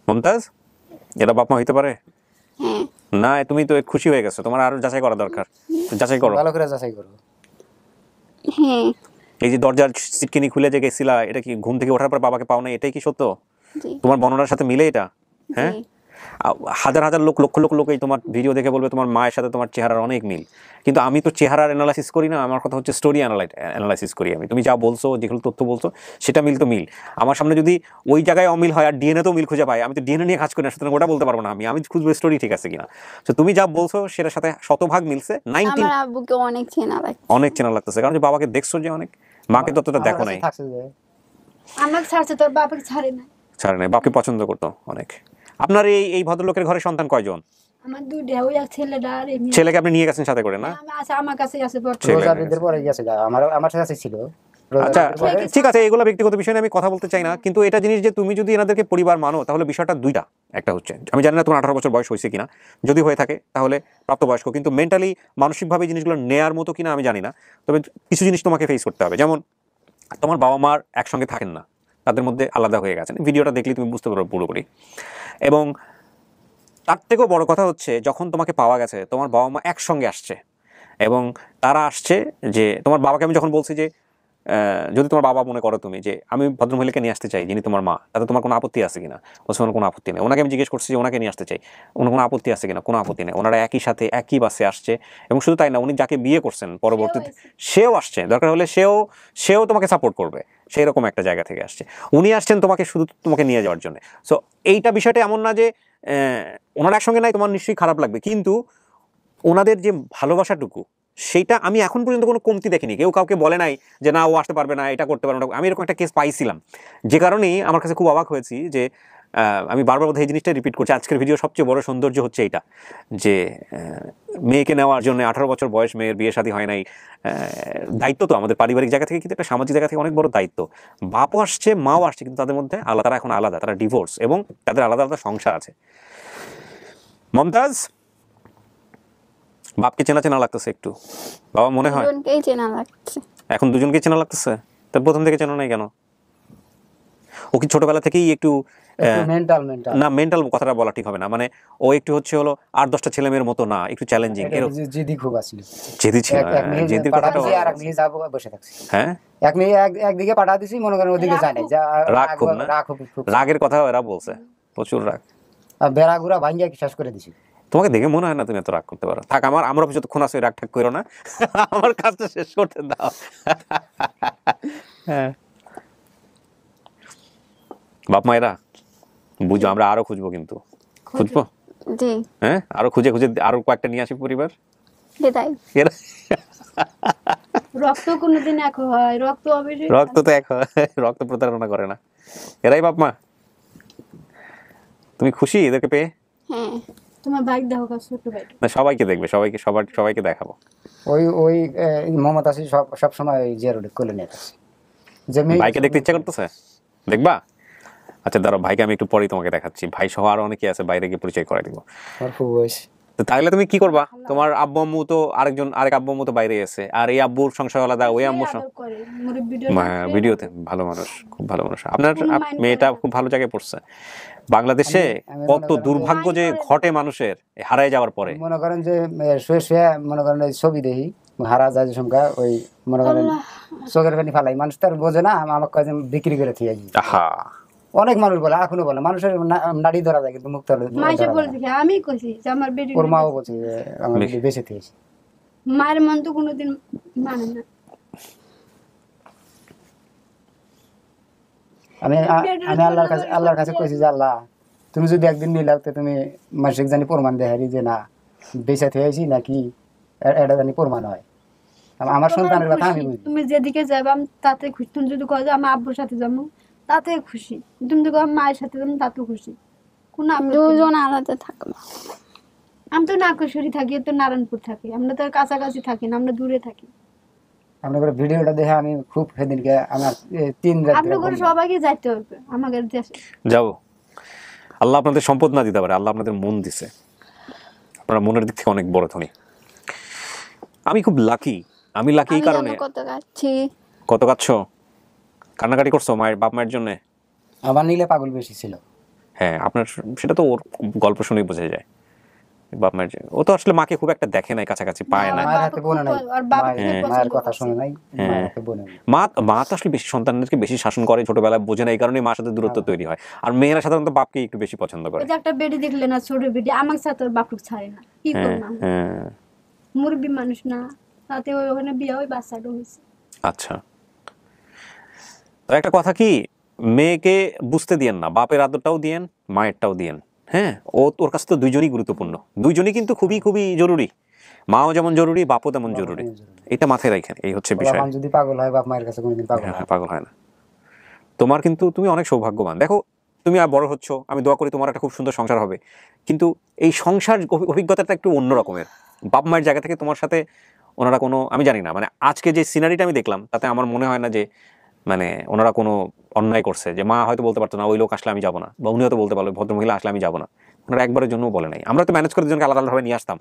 মমতাজ, এটা বাপ মা হইতে পারে না? তুমি তো খুশি হয়ে গেছো, তোমার আরো যাচাই করা দরকার, যাচাই করো, ভালো করে যাচাই করো। এই যে দরজার সিটকিনি খুলে যে গেছিলা, এটা কি ঘুম থেকে ওঠার পর বাবাকে পাও না, এটাই কি সত্য? তোমার বর্ণনার সাথে মিলে এটা? হ্যাঁ, হাজার হাজার লোক, লক্ষ লক্ষ লোক এই তোমার ভিডিও দেখে বলবে তোমার মায়ের সাথে তোমার চেহারার অনেক মিল, কিন্তু আমি তো চেহারার অ্যানালাইসিস করি না, আমার কথা হচ্ছে স্টোরি অ্যানালাইসিস করি আমি। তুমি যা বলছো, যেগুলো তথ্য বলছো, সেটা মিল তো মিল। আমার সামনে যদি ওই জায়গায় অমিল হয় আর ডিএনএ তো মিল খুঁজে পাই, আমি তো ডিএনএ নিয়ে কাজ করি না, সুতরাং ওটা বলতে পারবো না। আমি খুঁজবো স্টোরি ঠিক আছে কিনা। তো তুমি যা বলছো সেটার সাথে শতভাগ মিলছে। 90 আমার আব্বুকে অনেক চেনা লাগছে, অনেক চেনা লাগতেছে, কারণ যে বাবাকে দেখছো যে অনেক, মাকে ততটা দেখো নাই। আমাকে ছাড়ছে, তোর বাবাকে ছাড়ে না, ছাড়ে নাই, বাপকে পছন্দ করতো অনেক। আপনার এই ভদ্রলোকের ঘরে সন্তান কয়জন? আমার 2টা, ওই এক ছেলেটা আর এই মেয়ে। ছেলেকে আপনি নিয়ে গেছেন সাথে করে না? আছে আমার কাছে আছে, রোজার পরে গেছে, আমার কাছে ছিল। আচ্ছা ঠিক আছে, এগুলো ব্যক্তিগত বিষয় নিয়ে আমি কথা বলতে চাই না, কিন্তু এটা জিনিস যে তুমি যদি এনাদেরকে পরিবার মানো, তাহলে বিষয়টা দুইটা। একটা হচ্ছে, আমি জানি না তোমার 18 বছর বয়স হয়েছে কিনা, যদি হয়ে থাকে তাহলে প্রাপ্তবয়স্ক, কিন্তু মেন্টালি মানসিকভাবে জিনিসগুলো নেয়ার মতো কিনা আমি জানি না। তবে কিছু জিনিস তোমাকে ফেস করতে হবে, যেমন তোমার বাবা মার একসঙ্গে থাকেন না, তাদের মধ্যে আলাদা হয়ে গেছেন, ভিডিওটা দেখলে তুমি বুঝতে পারবে পুরোপুরি। এবং তার থেকেও বড় কথা হচ্ছে, যখন তোমাকে পাওয়া গেছে তোমার বাবা মা একসঙ্গে আসছে, এবং তারা আসছে যে তোমার বাবাকে আমি যখন বলছি যে যদি তোমার বাবা মনে করো তুমি যে আমি ভদ্রমহিলাকে নিয়ে আসতে চাই যিনি তোমার মা, তাতে তোমার কোনো আপত্তি আছে কিনা? বলছে ওনার কোনো আপত্তি নেই। ওনাকে আমি জিজ্ঞেস করছি যে ওনাকে নিয়ে আসতে চাই, ওনার কোনো আপত্তি আছে কিনা? কোনো আপত্তি নেই। ওনারা একই সাথে একই বাসে আসছে, এবং শুধু তাই না, উনি যাকে বিয়ে করছেন পরবর্তীতে সেও আসছে, দরকার হলে সেও তোমাকে সাপোর্ট করবে, সেই রকম একটা জায়গা থেকে আসছে। উনি আসছেন তোমাকে শুধু তোমাকে নিয়ে যাওয়ার জন্য। সো এইটা বিষয়টা এমন না যে ওনারা একসঙ্গে নাই তোমার নিশ্চয়ই খারাপ লাগবে, কিন্তু ওনাদের যে ভালোবাসাটুকু, সেইটা আমি এখন পর্যন্ত কোনো কমতি দেখিনি। কেউ কাউকে বলে নাই যে না ও আসতে পারবে না, এটা করতে পারবে না। আমি এরকম একটা কেস পাইছিলাম, যে কারণেই আমার কাছে খুব অবাক হয়েছি যে আমি বারবার বোধহয় এই জিনিসটা রিপিট করছি। আজকের ভিডিও সবচেয়ে বড় সৌন্দর্য হচ্ছে এইটা, যে মেয়েকে নেওয়ার জন্য 18 বছর বয়স, মেয়ের বিয়ে শাদী হয় নাই, দায়িত্ব তো আমাদের পারিবারিক জায়গা থেকে, কিন্তু একটা সামাজিক জায়গা থেকে অনেক বড় দায়িত্ব। বাপও আসছে, মাও আসছে, কিন্তু তাদের মধ্যে আলাদা, তারা এখন আলাদা, তারা ডিভোর্স, এবং তাদের আলাদা আলাদা সংসার আছে। মমতাজ, বাপকে চেনা চেনা লাগতেছে একটু, বাবা মনে হয় দুজনকেই চেনা লাগছে। এখন দুজনকেই চেনা লাগতেছে, তার প্রথম থেকে চেনা নাই কেন? ও কি ছোটবেলা থেকেই একটু না, মেন্টাল কথাটা বলা ঠিক হবে না, মানে ও একটু হচ্ছে হলো 8-10টা ছেলে মেয়ের মতো না, একটু চ্যালেঞ্জিং, জেদি খুব আছিল, জেদি ছিল, জেদির কথাটা আর এক মেয়ে যাবো বসে থাকছে। হ্যাঁ, এক মেয়ে একদিকে পাঠা দিছি, মনে করেন ওদিকে যায় না, রাগ খুব না, রাগের কথা এরা বলছে, প্রচুর রাগ, আর বেড়া গুড়া ভাঙ্গিয়া কি শেষ করে দিছি। তোমাকে দেখে মনে হয় না তুমি এত রাগ করতে পারো। থাক, আমার অফিসে যতক্ষণ আছে রাগ ঠাক করো না, আমার কাজটা শেষ করতে দাও। হ্যাঁ, বাপ মায়েরা বুঝো, আমরা আরো খুঁজবো, কিন্তু খুঁজবো, হ্যাঁ আরো খুঁজে আরো কয়েকটা নিয়ে আসি পরিবার। রক্ত কোনদিন এক হয়, রক্ত তো এক হয়, রক্ত প্রতারণা করে না। এরাই বাপ মা। তুমি খুশি এদেরকে পেয়ে? হ্যাঁ, তোমার ভাই দেখো, ছোট ভাই না, সবাইকে দেখবে, সবাইকে দেখাবো। ওই মোহাম্মদ আসি সব সময় জিয়ারুল কোলে নিয়ে আসে, যে ভাইকে দেখতে ইচ্ছা করতেছে, দেখবা? আচ্ছা দাঁড়াও, ভাইকে আমি একটু পরেই তোমাকে দেখাচ্ছি। ভাই সহ আরো অনেকে আছে, বাইরে গিয়ে পরিচয় করে দিব। তো তাহলে তুমি কি করবা? তোমার আব্বু আম্মু তো আরেক আব্বু আম্মু তো বাইরে আছে, আর এই আব্বুর সংসার আলাদা, ওই আম্মুর আদর করে ভিডিওতে ভালো মানুষ, খুব ভালো মানুষ। আপনার মেয়েটা খুব ভালো জায়গায় পড়ছে। বাংলাদেশে আমি কত দুর্ভাগ্য যে ঘটে মানুষের হারায় যাওয়ার পরে। মনে করেন যে শুয়ে শুয়ে মনে করেন এই ছবি দেখি হারা যায় সংখ্যা, ওই মনে করেন চোখের পানি ফালাই, মানুষ তার বোঝে না, আমাকে কয় যে বিক্রি করে থিয়ে গেছি। আহা, অনেক মানুষ বলে, এখনো বলে, মানুষের নাড়ি ধরা যায় কিন্তু মুক্ত মাইসে বলছে কি আমি কইছি যে আমার বেটি, ওর মাও বলছে যে আমার বেটি বেঁচে থিয়েছে। মায়ের মন তো কোনোদিন মানে না। আমি আল্লাহর কাছে কইছি যে আল্লাহ, তুমি যদি একদিন নিলাও তো তুমি মাসিক জানি প্রমাণ দেখারি যে না বেঁচে থিয়েছি নাকি, এটা জানি প্রমাণ হয়। আমার সন্তানের কথা আমি বুঝি। তুমি যেদিকে যাবে আমি তাতে খুশি। তুমি যদি কও যে আমার আব্বুর সাথে যাবো তাতে খুশি, তুমি যদি কও মায়ের সাথে যাবো তাতেও খুশি, কোনো দুজন আলাদা থাকবো। আমি তো নাকেশ্বরী থাকি, তো নারায়ণপুর থাকি, আমরা তো আর কাছাকাছি থাকি না, আমরা দূরে থাকি। আপনাদের ভিডিওটা দেখে আমি খুব সেদিনকে আমার 3 রাত আপনি করে সবাইকে যাইতে হবে আমাদের দেশে। যাও। আল্লাহ আপনাদের সম্পদ না দিতে পারে, আল্লাহ আপনাদের মন দিছে। আপনারা মনের দিক থেকে অনেক বড় ধনী। আমি খুব লাকি, আমি লাকি এই কারণে। কত কাচ্ছি, কত কাচ্ছ, কান্নাকাটি করছো বাপ মায়ের জন্য? আমার নিলে পাগল বেশি ছিল। হ্যাঁ, আপনার সেটা তো ওর গল্প শুনেই বোঝা যায়। বাপ মায়ের জন্য ও তো আসলে মাকে খুব একটা দেখে নাই, কাছাকাছি পায় না। মায়ের হাতে বোনে নাই, মায়ের কথা শুনে নাই, মায়ের হাতে বোনে নাই। মা তো আসলে বেশি সন্তানদেরকে বেশি শাসন করে, ছোটবেলায় বোঝে না, এই কারণে মার সাথে দূরত্ব তৈরি হয়। আর মেয়েরা সাধারণত বাপকে একটু বেশি পছন্দ করে। ওই যে একটা বেটি দেখলে না, ছোট বেটি, আমার সাথে ওর বাপকে ছাড়ে না, কি করব? মুরব্বী মানুষ না, তাতে ওই ওখানে বিয়ে, ওই বাচ্চাটা হয়েছে। আচ্ছা, তো একটা কথা কি, মেয়েকে বুঝতে দিয়েন না, বাপের আদরটাও দিয়েন, মায়েরটাও দিয়েন। হ্যাঁ, ওর কাছে তো দুইজনই গুরুত্বপূর্ণ, দুইজনই কিন্তু খুবই খুবই জরুরি। মাও যেমন জরুরি, বাপও তেমন জরুরি। এটা মাথায় রাখেন, এই হচ্ছে বিষয়। বাপ যদি পাগল হয়, বাপ মায়ের কাছে কোনোদিন পাগল হয় না। তোমার কিন্তু তুমি অনেক সৌভাগ্যবান। দেখো, তুমি আর বড় হচ্ছ, আমি দোয়া করি তোমার একটা খুব সুন্দর সংসার হবে। কিন্তু এই সংসার অভিজ্ঞতাটা একটু অন্য রকমের। বাপ মায়ের জায়গা থেকে তোমার সাথে ওনারা কোনো, আমি জানি না, মানে আজকে যে সিনারিটা আমি দেখলাম তাতে আমার মনে হয় না যে মানে ওনারা কোনো অন্যায় করছে। যে মা হয়তো বলতে পারতো না ওই লোক আসলে আমি যাবো না, বা উনি হয়তো বলতে পারলো ভদ্রমহিলা আসলে আমি যাবো না। ওনারা একবারের জন্য বলে নাই। আমরা তো ম্যানেজ করে দুজনকে আলাদা আলাদাভাবে নিয়ে আসতাম,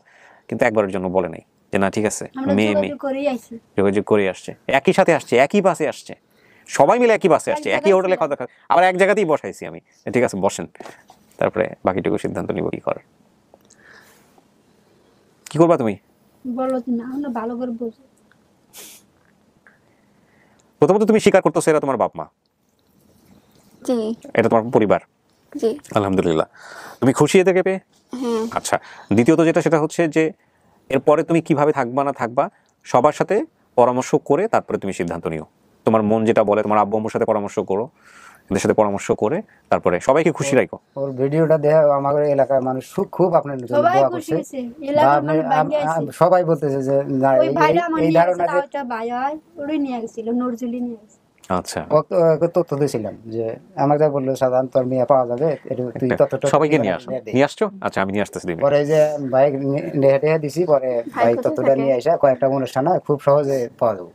কিন্তু একবারের জন্য বলে নাই যে না ঠিক আছে, মেয়ে যোগাযোগ করে আসছে, একই সাথে আসছে, একই বাসে আসছে, সবাই মিলে একই বাসে আসছে, একই হোটেলে খাওয়া দাওয়া, আবার এক জায়গাতেই বসাইছি আমি। ঠিক আছে বসেন, তারপরে বাকিটুকু সিদ্ধান্ত নিব কি করার। কি করবা তুমি? বলো না, আমরা ভালো করে বুঝো। প্রথমত তুমি স্বীকার করতেছো এরা তোমার বাপ মা, জি, এটা তোমার পরিবার। জি, আলহামদুলিল্লাহ। তুমি খুশি এতে পেয়ে? হ্যাঁ। আচ্ছা, দ্বিতীয়ত যেটা, সেটা হচ্ছে যে এরপরে তুমি কিভাবে থাকবা না থাকবা সবার সাথে পরামর্শ করে তারপরে তুমি সিদ্ধান্ত নিও। তোমার মন যেটা বলে, তোমার আব্বু আম্মুর সাথে পরামর্শ করো, এদের সাথে পরামর্শ করে তারপরে সবাইকে খুশি রাখো। ওর ভিডিওটা দেখে আমাদের এলাকার মানুষ খুব আপনার জন্য দোয়া করছে। সবাই বলতেছে যে না, এই ধারণা যে ভাই হয় ওরই নিয়ে গেছিল, নজরুলি নিয়ে গেছে। আচ্ছা, তথ্য দিয়েছিলাম যে আমাকে বললো সাধারণ তোর মেয়ে পাওয়া যাবে, তুই ততটা সবাইকে নিয়ে আসছো। আচ্ছা, আমি নিয়ে আসতেছি। পরে যে ভাই নেহে দিছি, পরে ভাই ততটা নিয়ে আসা কয়েকটা অনুষ্ঠান হয়, খুব সহজে পাওয়া যাবে।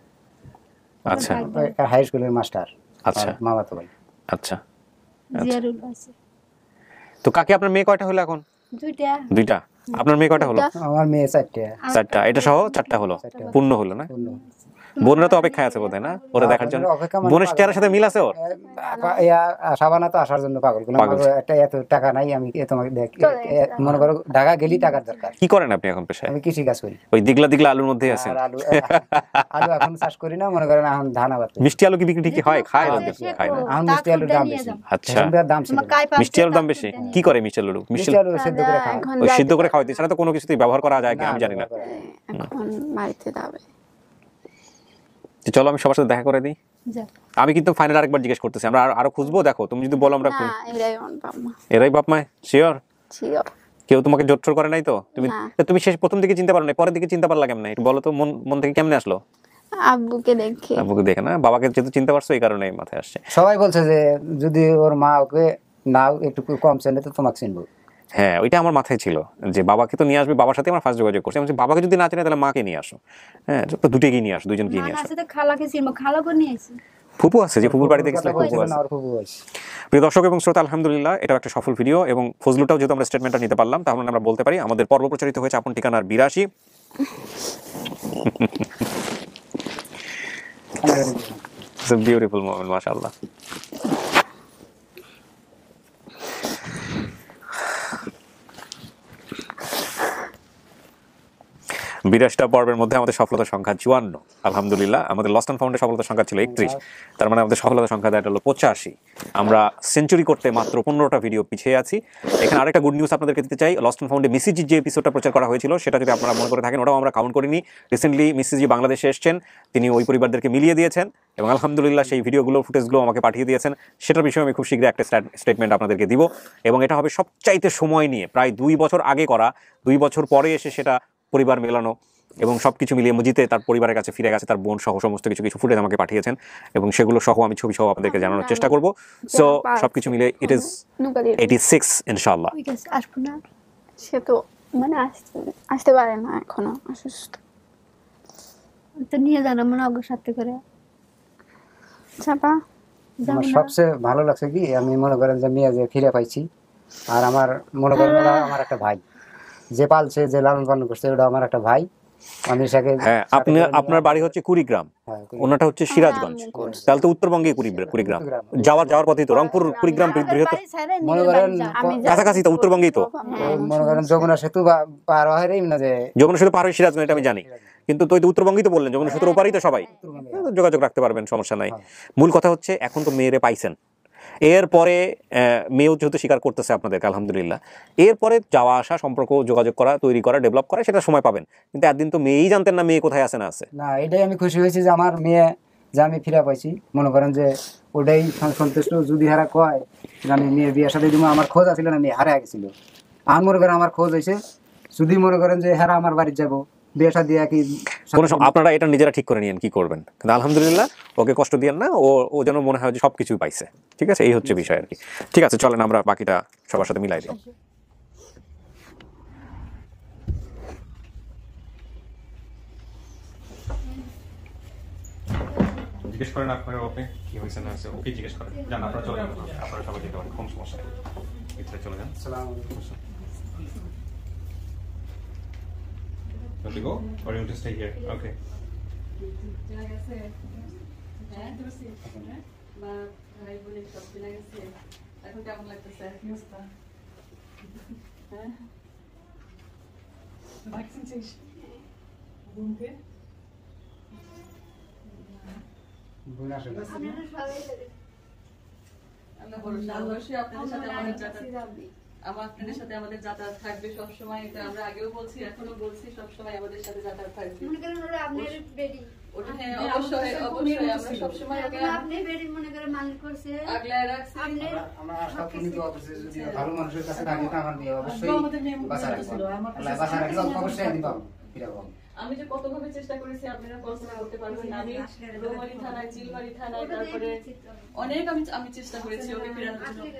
আচ্ছা, হাই স্কুলের মাস্টার। আচ্ছা, মামা তো ভাই। আচ্ছা, জিয়ারুল আছে। তো কাকে আপনার মেয়ে কয়টা হলো এখন? দুইটা। আপনার মেয়ে কয়টা হলো? আমার মেয়ে 4টা। এটা সহ 4টা হলো, পূর্ণ হলো না? বোনরা তো অপেক্ষায় আছে বোধহয় না ওরা দেখার জন্য? বোনের চেহারার সাথে মিল আছে ওর? সাবানা তো আসার জন্য পাগল, এত টাকা নাই, আমি তোমাকে দেখ মনে করো ঢাকা গেলি টাকার দরকার। কি করেন আপনি এখন পেশায়? আমি কৃষি কাজ করি। ওই দিগলা আলুর মধ্যে আছেন? আলু এখন চাষ করি না, মনে করেন এখন ধান আবাদ। মিষ্টি আলু কি বিক্রি ঠিকই হয়? খায় না? খায় না। এখন মিষ্টি আলুর দাম বেশি। আচ্ছা, দাম ছিল, মিষ্টি আলুর দাম বেশি। কি করে মিষ্টি আলু? মিষ্টি আলু সিদ্ধ করে খায়। ওই সিদ্ধ করে খাওয়াইতে ছাড়া তো কোনো কিছুতেই ব্যবহার করা যায় কি আমি জানি না। এখন বাড়িতে যাবে। চলো আমি সবার সাথে দেখা করে দিই। আমি কিন্তু ফাইনাল আরেকবার জিজ্ঞেস করতেছি, আমরা আরো খুঁজবো। দেখো তুমি যদি বলো আমরা এরাই বাপ মা, শিওর? কেউ তোমাকে জোর করে নাই তো? তুমি শেষ প্রথম দিকে চিন্তা পারো না, পরের দিকে চিন্তা পারলা কেমন? একটু বলো তো, মন থেকে কেমনে আসলো? আব্বুকে দেখে না, বাবাকে যেহেতু চিন্তা পারছো এই কারণে মাথায় আসছে। সবাই বলছে যে যদি ওর মা ওকে নাও একটু কম চেনে তো তোমাকে চিনবো। হ্যাঁ, ওইটা আমার মাথায় ছিল যে বাবাকে তো নিয়ে আসবে, বাবার সাথে আমার ফার্স্ট যোগাযোগ করছি। আমি বাবাকে যদি না চিনে তাহলে মাকে নিয়ে আসো। হ্যাঁ, দুটোকেই নিয়ে আসো, দুজনকেই নিয়ে আসো। খালাকে চিনবো, খালাকে নিয়ে আসি। ফুপু আছে, যে ফুপুর বাড়িতে গেছিলাম ফুপু আছে। আর ফুপু আছে। প্রিয় দর্শক এবং শ্রোতা, আলহামদুলিল্লাহ এটা একটা সফল ভিডিও, এবং ফজলুটাও যেহেতু আমরা স্টেটমেন্টটা নিতে পারলাম, তাহলে আমরা বলতে পারি আমাদের পর্ব প্রচারিত হয়েছে আপন ঠিকানার 82। It's a beautiful moment, mashallah. বিরাশটা পর্বের মধ্যে আমাদের সফলতার সংখ্যা 54, আলহামদুলিল্লাহ। আমাদের লস্ট অ্যান্ড ফাউন্ডের সফলতার সংখ্যা ছিল 31, তার মানে আমাদের সফলতার সংখ্যা দাঁড়ালো 85। আমরা সেঞ্চুরি করতে মাত্র 15টা ভিডিও পিছিয়ে আছি। এখানে আরেকটা গুড নিউজ আপনাদেরকে দিতে চাই, লস্ট অ্যান্ড ফাউন্ডে মিসিজির যে এপিসোডটা প্রচার করা হয়েছিল সেটা যদি আপনারা মনে করে থাকেন, ওটাও আমরা কাউন্ট করিনি। রিসেন্টলি মিসিজি বাংলাদেশে এসেছেন, তিনি ওই পরিবারদেরকে মিলিয়ে দিয়েছেন, এবং আলহামদুলিল্লাহ সেই ভিডিওগুলো ফুটেজগুলো আমাকে পাঠিয়ে দিয়েছেন। সেটার বিষয়ে আমি খুব শীঘ্রই একটা স্টেটমেন্ট আপনাদেরকে দিব, এবং এটা হবে সবচাইতে সময় নিয়ে, প্রায় 2 বছর আগে করা, 2 বছর পরে এসে সেটা পরিবার মেলানো এবং সবকিছু মিলিয়ে মজিতে তার পরিবারের কাছে ফিরে গেছে, তার বোন সহ সমস্ত কিছু ফুটেজ আমাকে পাঠিয়েছেন, এবং সেগুলো সহ আমি ছবি সহ আপনাদেরকে জানানোর চেষ্টা করব। সো সবকিছু মিলে ইট ইজ 86 ইনশাআল্লাহ। আসবো না, সে তো মানে আসতে পারে না, এখনো অসুস্থ। তো নিয়ে যান আমার অগ্র সাথে করে চাপা। আমার সবচেয়ে ভালো লাগছে কি, আমি মনে করেন যে মেয়ে যে ফিরে পাইছি, আর আমার মনে করেন ওরা আমার একটা ভাই, যে পালছে যে লালন পালন করছে ওটা আমার একটা ভাই। আমি সাথে হ্যাঁ, আপনার বাড়ি হচ্ছে কুড়িগ্রাম, ওনাটা হচ্ছে সিরাজগঞ্জ, তাহলে তো উত্তরবঙ্গে কুড়িগ্রাম যাওয়ার পথেই তো রংপুর কুড়িগ্রাম বৃহত্তর, মনে করেন কাছাকাছি তো, উত্তরবঙ্গেই তো। মনে করেন যমুনা সেতু পার হয় না, যে যমুনা সেতু পার হয়ে সিরাজগঞ্জ, এটা আমি জানি, কিন্তু তো উত্তরবঙ্গেই তো বললেন, যমুনা সেতুর ওপারেই তো সবাই যোগাযোগ রাখতে পারবেন, সমস্যা নাই। মূল কথা হচ্ছে এখন তো মেয়েরে পাইছেন, এরপরে মেয়েও যেহেতু স্বীকার করতেছে আপনাদেরকে আলহামদুলিল্লাহ, এরপরে যাওয়া আসা, সম্পর্ক, যোগাযোগ করা, তৈরি করা, ডেভেলপ করা, সেটা সময় পাবেন। কিন্তু একদিন তো মেয়েই জানতেন না মেয়ে কোথায় আছে না আছে। না, এটাই আমি খুশি হয়েছি যে আমার মেয়ে যে আমি ফিরে পাইছি, মনে করেন যে ওটাই সন্তুষ্ট। যদি হারা কয় আমি মেয়ে বিয়ের সাথে দিব, আমার খোঁজ আছিল না, মেয়ে হারা গেছিল, আর মনে করেন আমার খোঁজ হয়েছে। যদি মনে করেন যে হারা আমার বাড়ি যাবো বিয়েটা দিয়ে কি, আপনারা এটা নিজেরা ঠিক করে নিয়েন কি করবেন, কিন্তু আলহামদুলিল্লাহ ওকে কষ্ট দিয়েন না, ও যেন মনে হয় যে সবকিছু পাইছে। ঠিক আছে, এই হচ্ছে বিষয় আর কি। ঠিক আছে, চলেন আমরা বাকিটা সবার সাথে মিলাই দিই। জিজ্ঞেস করেন আপনারা ওকে কি হয়েছে না হয়েছে, ওকে জিজ্ঞেস করেন। জান আপনারা চলে যান, আপনারা সবাই যেতে পারেন, কোন সমস্যা নেই, ভিতরে চলে যান। আসসালামু আলাইকুম। Want to go or you want to stay here? Okay. এখন কেমন লাগতেছে? অবশ্যই আপনাদের সাথে আপনাদের সাথে আমাদের যাতায়াত থাকবে সবসময়, এটা আমরা আগেও বলছি, এখনো বলছি, সবসময় আমাদের সাথে যাতায়াত থাকবে। অবশ্যই অবশ্যই আমরা সবসময় আগলায় রাখছি। ভালো মানুষের কাছে থাকলে আমার মেয়ে অবশ্যই আমি যে কতভাবে চেষ্টা করেছি আপনারা কল্পনা করতে পারবেন না। আমি রৌমারী থানায়, চিলমারী থানায়, তারপরে অনেক আমি চেষ্টা করেছি ওকে ফেরানোর জন্য।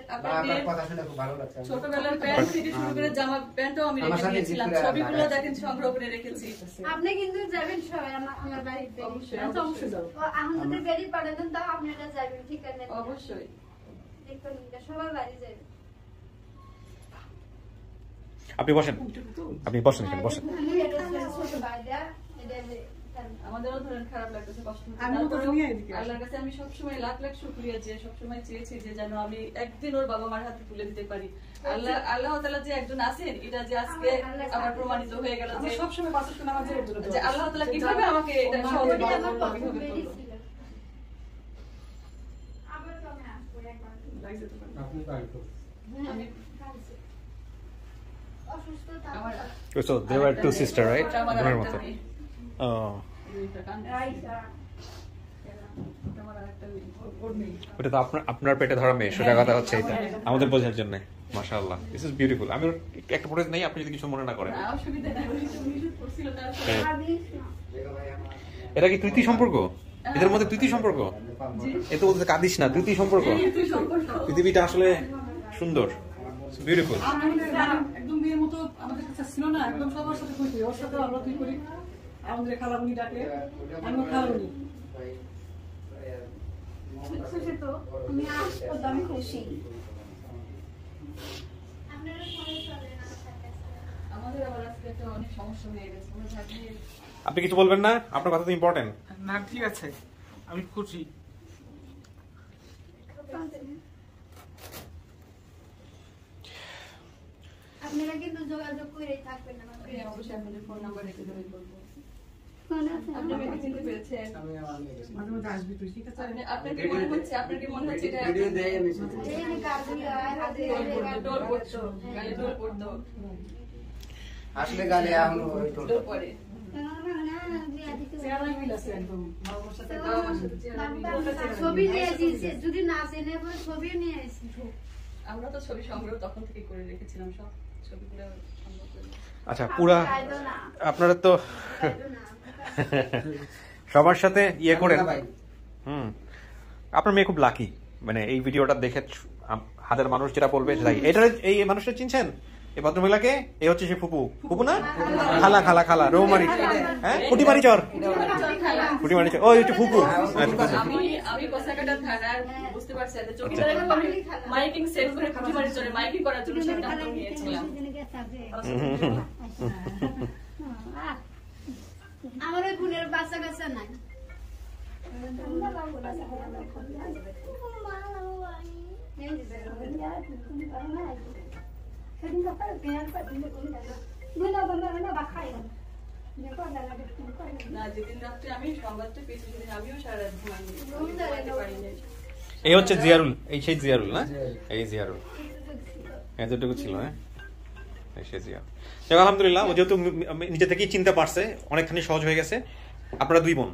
ছোটবেলার প্যান্ট থেকে শুরু করে জামা প্যান্টও আমি রেখে দিয়েছিলাম, ছবিগুলো দেখেন সংগ্রহ করে রেখেছি। আপনি কিন্তু যাবেন সবাই আমার বাড়িতে, অবশ্যই অবশ্যই যাব। আমাদের বাড়ি পাঠাতেন, তাও আপনারা যাবেন, ঠিক আছে? অবশ্যই দেখুন সবাই বাড়ি যাবেন। আপনি বসেন, আপনি বসেন, এখানে বসেন। আমাদেরও ধরেন খারাপ লাগতেছে, কষ্ট হচ্ছে। আল্লাহর কাছে আমি সবসময় লাখ লাখ শুকরিয়া, যে সবসময় চেয়েছি যে যেন আমি একদিন ওর বাবা মার হাতে তুলে দিতে পারি। আল্লাহ তাআলা যে একজন আছেন, এটা যে আজকে আমার প্রমাণিত হয়ে গেল যে সবসময় পাঁচ ওয়াক্ত নামাজ পড়ি, যে আল্লাহ তাআলা কিভাবে আমাকে এটা সহযোগিতা করলো, কিভাবে করলো। So they were two sisters, right? বোনের মতো। ওটা তো আপনার পেটে ধরা মেয়ে, সেটা কথা হচ্ছে এটা আমাদের বোঝার জন্য। মাশাআল্লাহ, দিস ইজ বিউটিফুল। আমি একটা ফুটেজ নেই, আপনি যদি কিছু মনে না করেন। এটা কি তৃতীয় সম্পর্ক? এদের মধ্যে তৃতীয় সম্পর্ক? এত বলতে কাঁদিস না, তৃতীয় সম্পর্ক। পৃথিবীটা আসলে সুন্দর, বিউটিফুল। একদম মেয়ের মতো আমাদের কাছে ছিল না, একদম সবার সাথে কইছি, ওর সাথে আমরা কি করি, আমাদের খালামুনি ডাকে, আমিও খালামুনি। আমি আসবো তো, আমি খুশি। আমাদের আবার আজকে একটা অনেক সমস্যা হয়ে গেছে, আমরা ভাবছি আপনি কিছু বলবেন না? আপনার কথা তো ইম্পর্টেন্ট। না ঠিক আছে, আমি খুশি। আপনারা কিন্তু যোগাযোগ করেই থাকবেন না। অবশ্যই আপনাদের ফোন নাম্বার রেখে দেবেন বলবো। মনে আছে? আপনি আমাকে চিনতে পেরেছেন? মাঝে মাঝে আসবি তুই, ঠিক আছে? আপনার কি মনে হচ্ছে, আপনার কি মনে হচ্ছে এটা ভিডিও দেয় আমি এই যে কাজগুলো হয়, হাতে টোল পড়তো, গালে টোল পড়তো, আসলে গালে এখন ওই তো টোল পড়ে। চেহারা মিল আছে একদম, বাবার সাথে বাবার সাথে চেহারা মিল আছে। ছবি নিয়েছি, যদি না চেনে ছবিও নিয়ে এসেছি। আমরা তো ছবি সংগ্রহ তখন থেকে করে রেখেছিলাম, সব ছবিগুলো সংগ্রহ করে। আচ্ছা, পুরা আপনারা তো সবার সাথে ইয়ে করেন। আপনার মেয়ে খুব লাকি, মানে এই ভিডিওটা দেখে হাজার মানুষ যেটা বলবে তাই। এটা এই মানুষটা চিনছেন, এই ভদ্রমহিলাকে? এই হচ্ছে সে ফুপু। ফুপু না, খালা খালা খালা রৌমারি, হ্যাঁ পুটিমারি চর, পুটিমারি চর। ওই হচ্ছে ফুপু। আমি কোসাকাটা থানার বুঝতে পারছি, এত চকিদার আমি মাইকিং সেট করে পুটিমারি চরে মাইকিং করার জন্য সিদ্ধান্ত নিয়েছিলাম। আমার ওই বোনের বাচ্চা কাচ্চা নাই। না, যেদিন রাত্রে আমি সংবাদটা পেয়েছি সেদিন আমিও সারা রাত ঘুমাইনি। এই হচ্ছে জিয়ারুল, এই সেই জিয়ারুল না? এই জিয়ারুল এতটুকু ছিল। হ্যাঁ, সে জিয়া। আলহামদুলিল্লাহ, ও যেহেতু নিজে থেকেই চিনতে পারছে, অনেকখানি সহজ হয়ে গেছে। আপনারা দুই বোন,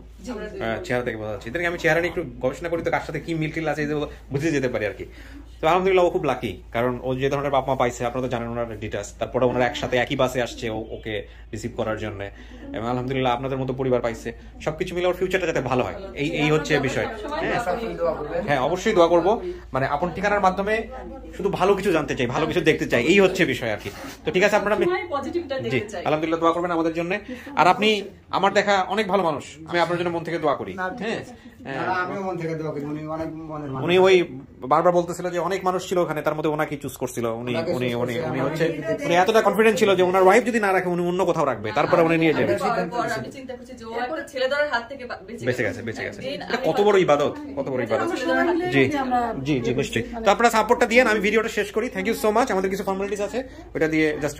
চেহারা থেকে বোঝা যাচ্ছে। এদেরকে আমি চেহারা নিয়ে একটু গবেষণা করি তো কার সাথে কি মিল টিল আছে বুঝে যেতে পারি আর কি। তো আলহামদুলিল্লাহ ও খুব লাকি, কারণ ও যে ধরনের বাপ মা পাইছে আপনারা তো জানেন ওনার ডিটেলস। তারপরে ওনারা একসাথে একই বাসে আসছে ওকে রিসিভ করার জন্য, এবং আলহামদুলিল্লাহ আপনাদের মতো পরিবার পাইছে। সবকিছু মিলে ওর ফিউচারটা যাতে ভালো হয়, এই হচ্ছে বিষয়। হ্যাঁ, অবশ্যই দোয়া করবো। মানে আপন ঠিকানার মাধ্যমে শুধু ভালো কিছু জানতে চাই, ভালো কিছু দেখতে চাই, এই হচ্ছে বিষয় আর কি। তো ঠিক আছে, আপনারা জি আলহামদুলিল্লাহ দোয়া করবেন আমাদের জন্য। আর আপনি আমার দেখা অনেক ভালো মানুষ, আমি আপনার জন্য মন থেকে দোয়া করি। হ্যাঁ, আমিও মন থেকে দোয়া করি। উনি অনেক মনের মানুষ। উনি ওই বারবার বলতেছিল যে অনেক মানুষ ছিল ওখানে, তার মধ্যে ওনাকে চুজ করছিল। উনি হচ্ছে উনি এতটা কনফিডেন্ট ছিল যে ওনার ওয়াইফ যদি না রাখে উনি অন্য কোথাও রাখবে, তারপরে উনি নিয়ে যাবে। আমি চিন্তা করছি যে ও একটা ছেলে ধরার হাত থেকে বেঁচে গেছে। কত বড় ইবাদত, কত বড় ইবাদত। জি জি জি নিশ্চয়ই। তো আপনারা সাপোর্টটা দিয়েন, আমি ভিডিওটা শেষ করি। Thank you so much. আমাদের কিছু ফর্মালিটিস আছে, ওটা দিয়ে জাস্ট